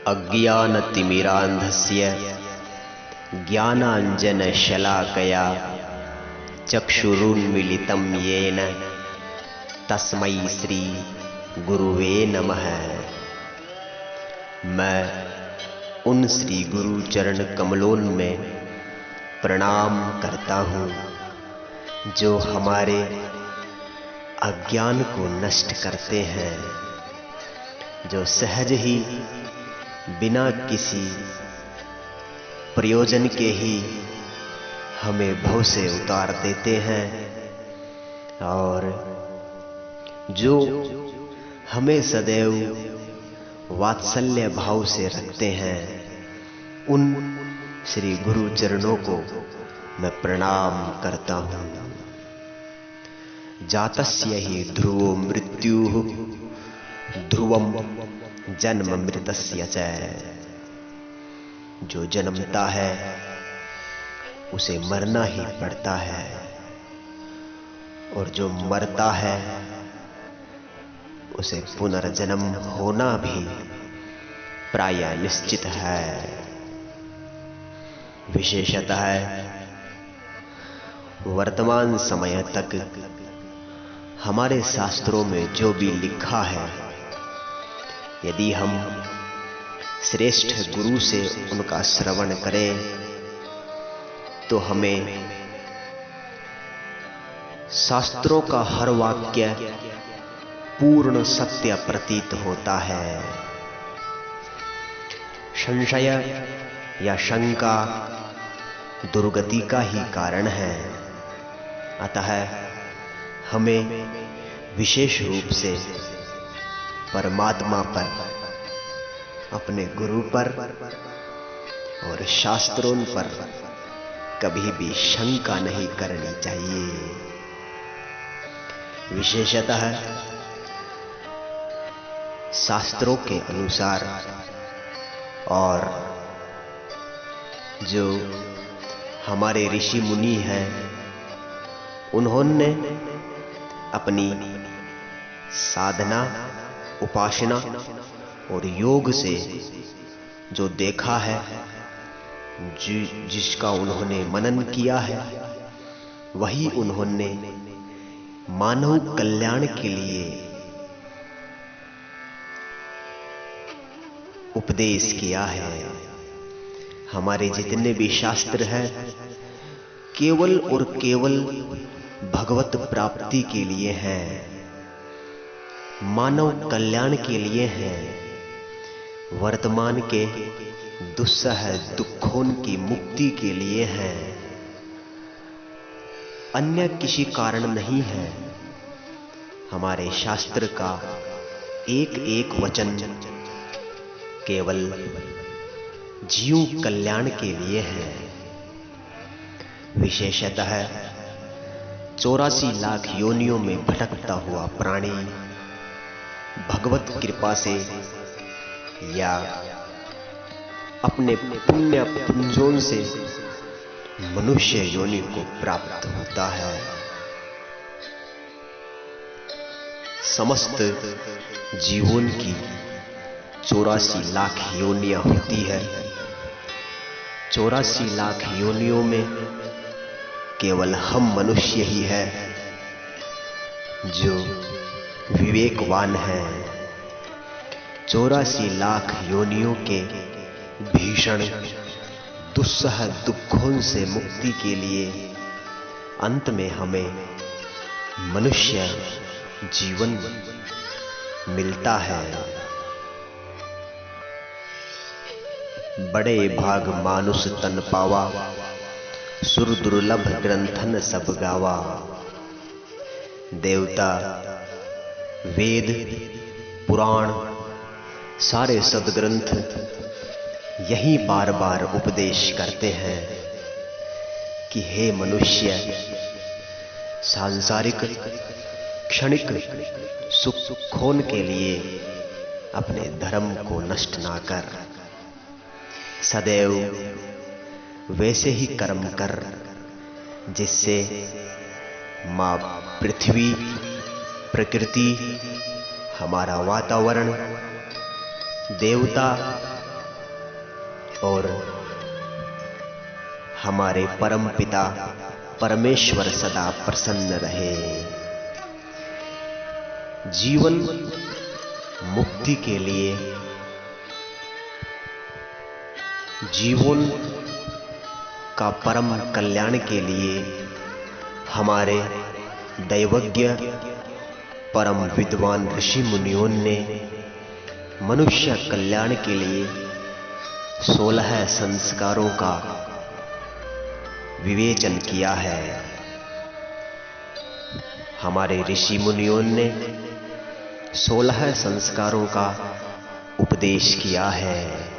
अज्ञानतिमिरान्धस्य ज्ञानाञ्जनशलाकया चक्षुरुन्मीलितं येन तस्मै श्री गुरुवे नमः। मैं उन श्री गुरु चरण कमलों में प्रणाम करता हूँ जो हमारे अज्ञान को नष्ट करते हैं, जो सहज ही बिना किसी प्रयोजन के ही हमें भव से उतार देते हैं और जो हमें सदैव वात्सल्य भाव से रखते हैं, उन श्री गुरु चरणों को मैं प्रणाम करता हूँ। जातस्य हि ध्रुवो मृत्युः ध्रुवम जन्म मृतस्य च। जो जन्मता है उसे मरना ही पड़ता है, और जो मरता है उसे पुनर्जन्म होना भी प्रायः निश्चित है। विशेषतः वर्तमान समय तक हमारे शास्त्रों में जो भी लिखा है, यदि हम श्रेष्ठ गुरु से उनका श्रवण करें तो हमें शास्त्रों का हर वाक्य पूर्ण सत्य प्रतीत होता है। संशय या शंका दुर्गति का ही कारण है। अतः हमें विशेष रूप से परमात्मा पर, अपने गुरु पर और शास्त्रों पर कभी भी शंका नहीं करनी चाहिए। विशेषतः शास्त्रों के अनुसार और जो हमारे ऋषि मुनि हैं, उन्होंने अपनी साधना, उपासना और योग से जो देखा है, जिसका उन्होंने मनन किया है, वही उन्होंने मानव कल्याण के लिए उपदेश किया है। हमारे जितने भी शास्त्र हैं केवल और केवल भगवत प्राप्ति के लिए हैं, मानव कल्याण के लिए हैं, वर्तमान के दुस्सह दुखों की मुक्ति के लिए हैं, अन्य किसी कारण नहीं है। हमारे शास्त्र का एक एक वचन केवल जीव कल्याण के लिए है। विशेषतः 84 लाख योनियों में भटकता हुआ प्राणी भगवत कृपा से या अपने पुण्य पुंजों से मनुष्य योनि को प्राप्त होता है। समस्त जीवों की 84 लाख योनियां होती है। 84 लाख योनियों में केवल हम मनुष्य ही है जो विवेकवान है। 84 लाख योनियों के भीषण दुस्सह दुखों से मुक्ति के लिए अंत में हमें मनुष्य जीवन मिलता है। बड़े भाग मानुष तन पावा, सुर दुर्लभ ग्रंथन सब गावा। देवता, वेद, पुराण, सारे सदग्रंथ यही बार बार उपदेश करते हैं कि हे मनुष्य, सांसारिक क्षणिक सुखों के लिए अपने धर्म को नष्ट ना कर, सदैव वैसे ही कर्म कर जिससे माँ पृथ्वी, प्रकृति, हमारा वातावरण, देवता और हमारे परम पिता परमेश्वर सदा प्रसन्न रहे। जीवन मुक्ति के लिए, जीवन का परम कल्याण के लिए हमारे दैवज्ञ परम विद्वान ऋषि मुनियों ने मनुष्य कल्याण के लिए 16 संस्कारों का विवेचन किया है। हमारे ऋषि मुनियों ने 16 संस्कारों का उपदेश किया है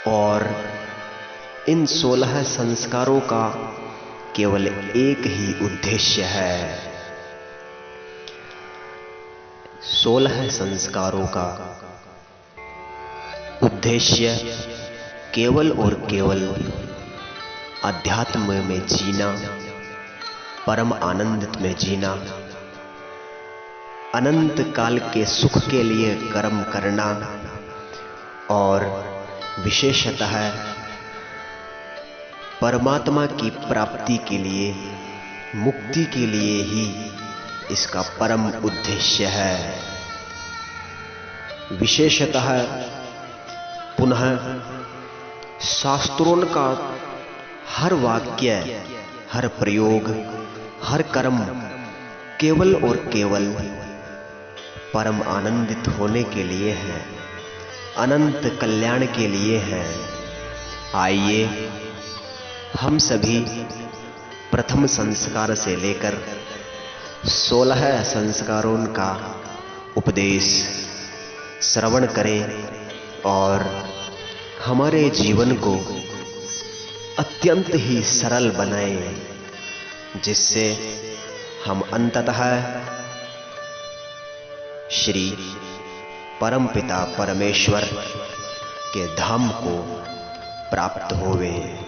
और इन 16 संस्कारों का केवल एक ही उद्देश्य है। 16 संस्कारों का उद्देश्य केवल और केवल अध्यात्म में जीना, परम आनंद में जीना, अनंत काल के सुख के लिए कर्म करना और विशेषतः परमात्मा की प्राप्ति के लिए, मुक्ति के लिए ही इसका परम उद्देश्य है। विशेषतः पुनः शास्त्रों का हर वाक्य, हर प्रयोग, हर कर्म केवल और केवल परम आनंदित होने के लिए है, अनंत कल्याण के लिए है। आइए हम सभी प्रथम संस्कार से लेकर 16 संस्कारों का उपदेश श्रवण करें और हमारे जीवन को अत्यंत ही सरल बनाएं, जिससे हम अंततः श्री परमपिता परमेश्वर के धाम को प्राप्त होवें।